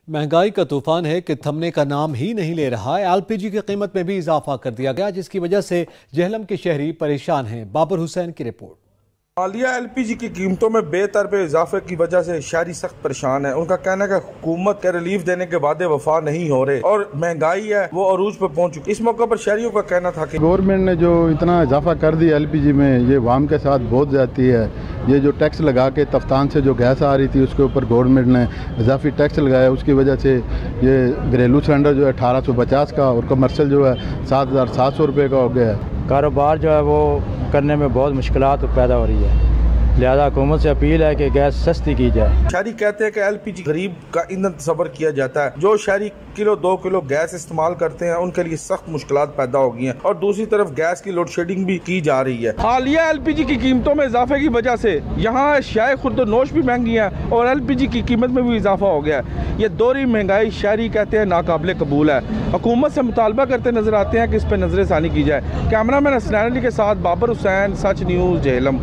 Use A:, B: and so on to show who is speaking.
A: महंगाई का तूफान है कि थमने का नाम ही नहीं ले रहा है। एलपीजी की कीमत में भी इजाफा कर दिया गया, जिसकी वजह से जेहलम के शहरी परेशान हैं। बाबर हुसैन की रिपोर्ट।
B: हालिया एलपीजी की कीमतों में बेतरबे इजाफे की वजह से शहरी सख्त परेशान है। उनका कहना है कि हुकूमत के रिलीफ देने के वादे वफा नहीं हो रहे और महंगाई है वो अरूज पर पहुंच चुकी। इस मौके पर शहरियों का कहना था कि
C: गवर्नमेंट ने जो इतना इजाफा कर दिया एलपीजी में, ये वाम के साथ बहुत जाती है। ये जो टैक्स लगा के तफ्तान से जो गैस आ रही थी उसके ऊपर गवर्नमेंट ने इजाफी टैक्स लगाया, उसकी वजह से ये घरेलू सिलेंडर जो है 1850 का और कमर्शियल जो है 7700 रुपये का हो गया है।
D: कारोबार जो है वो करने में बहुत मुश्किलात पैदा हो रही है, लिहाजा हुकूमत से अपील है कि गैस सस्ती की जाए।
B: शहरी कहते हैं कि एलपीजी गरीब का ईंधन तस्वर किया जाता है। जो शहरी किलो 2 किलो गैस इस्तेमाल करते हैं उनके लिए सख्त मुश्किलात पैदा हो गई हैं और दूसरी तरफ गैस की लोड शेडिंग भी की जा रही है। हालिया एलपीजी की कीमतों में इजाफे की वजह से यहाँ शाय खुर्द-ओ-नोश भी महंगी है और एलपीजी की कीमत में भी इजाफा हो गया है। ये दोहरी महंगाई शहरी कहते हैं नाकाबिले कबूल है। हुकूमत से मुतालबा करते नजर आते हैं कि इस पर नजर सानी की जाए। कैमरामैन हसनैन अली के साथ बाबर हुसैन, सच न्यूज़, जेहलम।